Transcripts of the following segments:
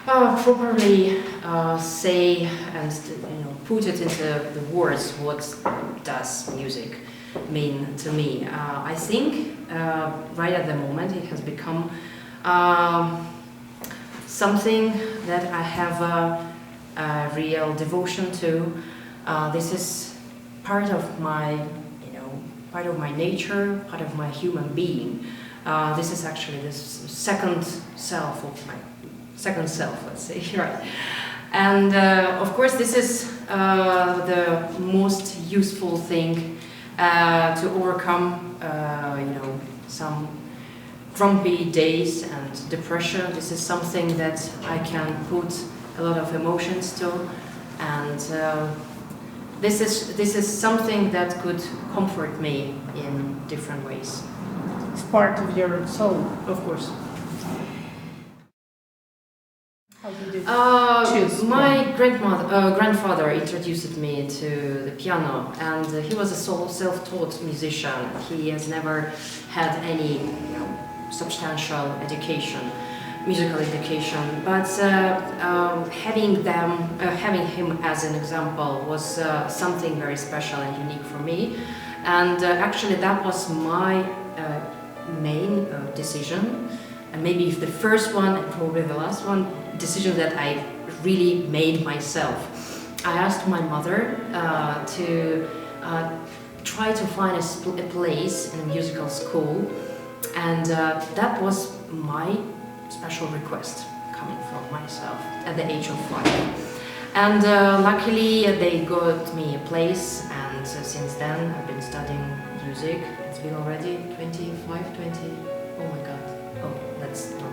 cannot properly say and put it into the words what does music mean to me. I think right at the moment it has become something that I have a real devotion to. This is part of my nature, part of my human being. This is actually the second self, let's say, right? And of course, this is the most useful thing to overcome, some grumpy days and depression. This is something that I can put a lot of emotions to, and this is something that could comfort me in different ways. It's part of your soul, of course. How did you choose? My grandfather introduced me to the piano, and he was a self-taught musician. He has never had any substantial education, musical education, but having him as an example was something very special and unique for me. And actually that was my main decision, and maybe the first one and probably the last one, decision that I really made myself. I asked my mother to try to find a place in a musical school, and that was my special request coming from myself at the age of 5. And luckily they got me a place, and since then I've been studying music. It's been already 20, oh my god, let's not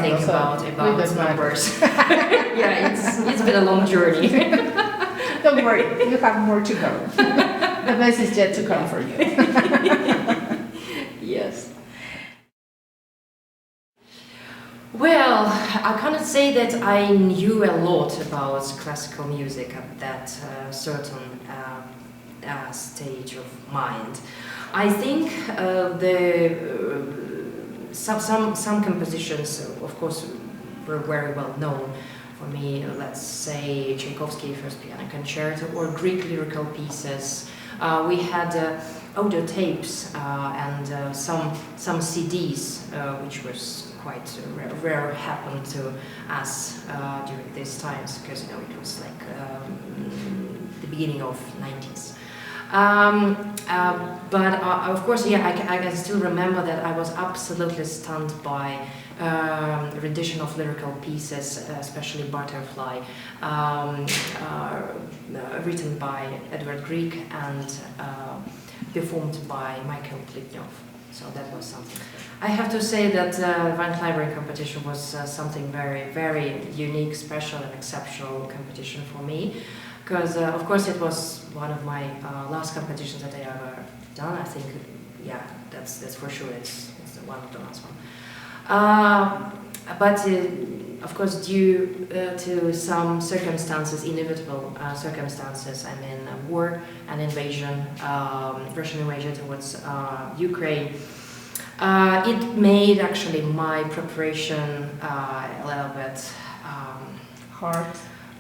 think about numbers. Yeah, it's been a long journey. Don't worry, you have more to go. The best is yet to come for you. Yes. Well, I cannot say that I knew a lot about classical music at that certain stage of mind. I think some compositions, of course, were very well known for me. Let's say Tchaikovsky's First Piano Concerto or Greek lyrical pieces. We had audio tapes and some CDs, which was quite rare happened to us during these times, because it was like the beginning of 90s. But of course, yeah, I can still remember that I was absolutely stunned by rendition of lyrical pieces, especially Butterfly, written by Edward Grieg and performed by Michael Cliburn. So that was something. I have to say that Van Cliburn competition was something very, very unique, special and exceptional competition for me. Because of course it was one of my last competitions that I ever done. I think, yeah, that's for sure. It's one of the last one. But of course, due to some circumstances, inevitable circumstances, I mean war and invasion, Russian invasion towards Ukraine, it made actually my preparation a little bit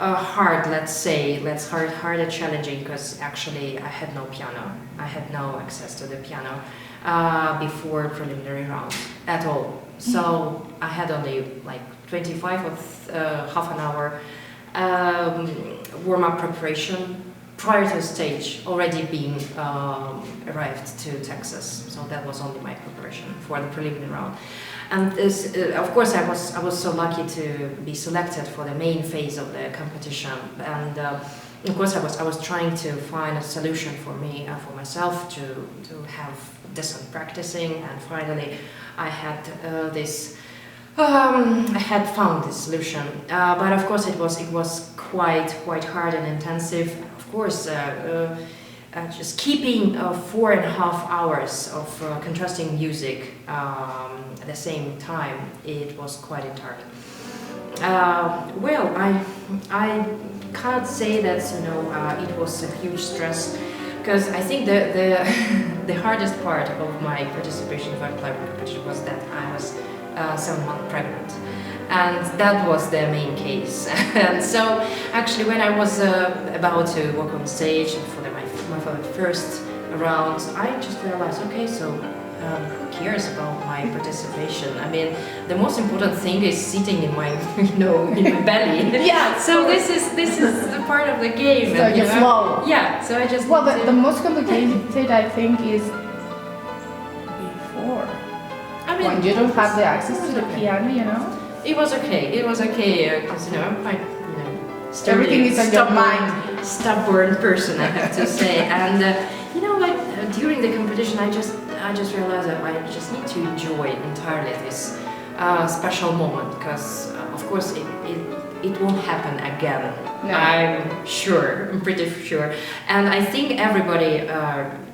hard, let's say, harder challenging, because actually I had no piano. I had no access to the piano before preliminary round at all. So I had only like 25 or half an hour warm-up preparation prior to the stage, already being arrived to Texas. So that was only my preparation for the preliminary round. And this, of course, I was so lucky to be selected for the main phase of the competition. And of course, I was trying to find a solution for me, for myself, to have decent practicing. And finally, I had I had found this solution. But of course, it was quite hard and intensive. Of course. Just keeping 4.5 hours of contrasting music at the same time, it was quite tiring. Well, I can't say that it was a huge stress, because I think the hardest part of my participation in Van Cliburn competition was that I was 7 months pregnant. And that was the main case. And so actually when I was about to walk on stage for my first round, I just realized, okay, so who cares about my participation? I mean, the most important thing is sitting in my, in my belly. Yeah. So this is the part of the game. So and, you flow. Yeah. So I just. Well, the most complicated, I think, is before. I mean, when you don't have the access to the okay. piano, It was okay. It was okay because I'm quite, sturdy, everything is on your mind. Stubborn person, I have to say. And during the competition, I just realized that I just need to enjoy entirely this special moment because, of course, it won't happen again. No. I'm sure. I'm pretty sure. And I think everybody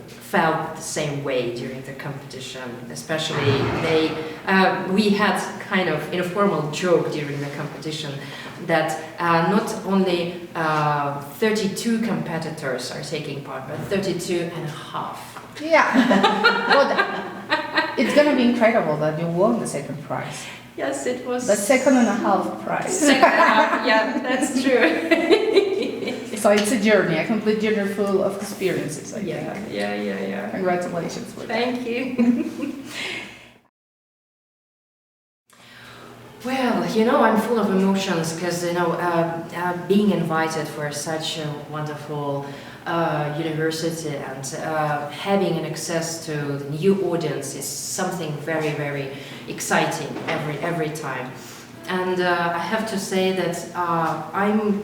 felt the same way during the competition. Especially we had kind of informal joke during the competition that not only 32 competitors are taking part, but 32 and a half. Yeah. Well, it's gonna be incredible that you won the second prize. Yes, it was. The second and a half prize. Second and a half, yeah, that's true. So it's a journey, a complete journey full of experiences, I think. Yeah. Congratulations for that. Thank you. Well, I'm full of emotions because, being invited for such a wonderful university and having an access to the new audience is something very, very exciting every time. And I have to say that I'm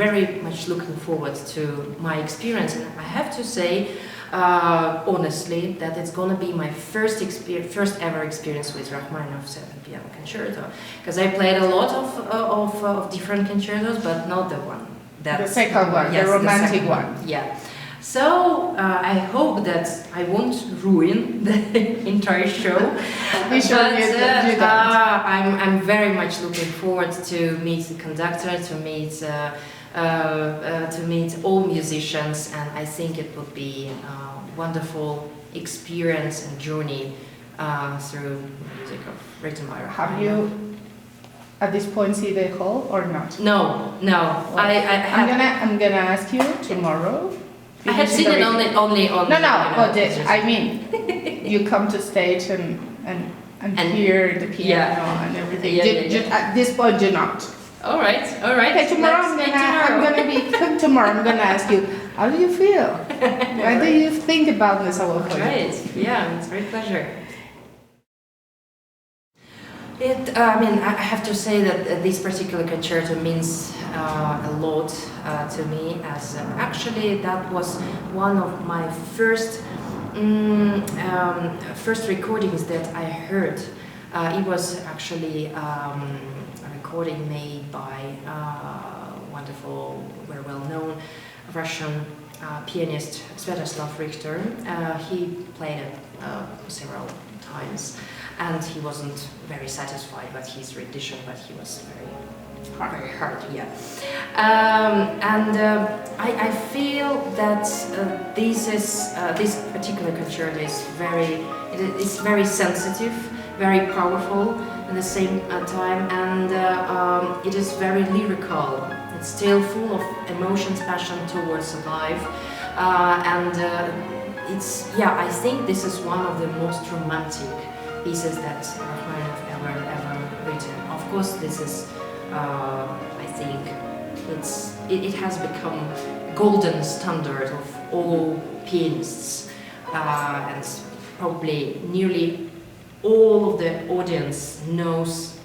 very much looking forward to my experience, and I have to say, honestly, that it's gonna be my first ever experience with Rachmáninov 7th Piano Concerto, because I played a lot of different concertos, but not the one. The second one, yes, the romantic second one. Yeah. So I hope that I won't ruin the entire show. Be sure but you don't. I'm very much looking forward to meet the conductor, to meet all musicians, and I think it would be a wonderful experience and journey through the music of Rachmáninov. Have you, at this point, see the hall or not? No. Well, I'm gonna ask you tomorrow. I had seen it only on. No, but I mean, you come to stage and hear the piano and everything. Yeah. At this point, you're not. All right. Okay, tomorrow I'm gonna ask you, how do you feel? What do you think about this whole thing? Right. Yeah, it's a great pleasure. I have to say that this particular concerto means a lot to me, as actually that was one of my first recordings that I heard. It was actually a recording made by wonderful, very well-known Russian pianist Sviatoslav Richter. He played it several times, and he wasn't very satisfied with his rendition, but he was very hard, yeah. I feel that this particular concerto is very sensitive, very powerful at the same time, and it is very lyrical. It's still full of emotions, passion towards life, I think this is one of the most romantic pieces that Rachmáninov ever written. Of course, this is, I think, it has become golden standard of all pianists, and probably nearly all of the audience knows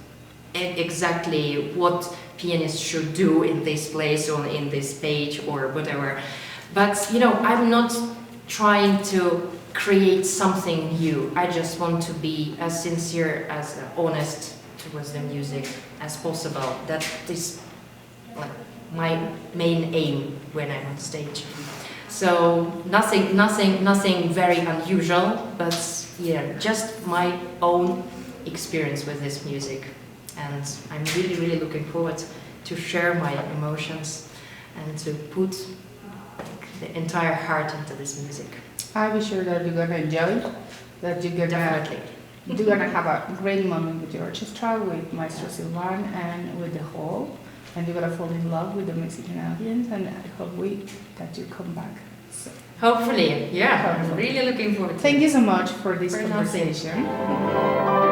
exactly what pianists should do in this place or in this page or whatever. But I'm not trying to create something new. I just want to be as sincere, as honest towards the music as possible. That is my main aim when I'm on stage. So nothing very unusual, but just my own experience with this music. And I'm really looking forward to share my emotions and to put the entire heart into this music. I'll be sure that you're gonna enjoy it, that you're gonna Definitely. You're gonna have a great moment with your orchestra, with Maestro Silvan, and with the whole. And you're gonna fall in love with the Mexican audience, and I hope that you come back. So, hopefully, yeah. Hopefully. I'm really looking forward to it. Thank you so much for this Very conversation.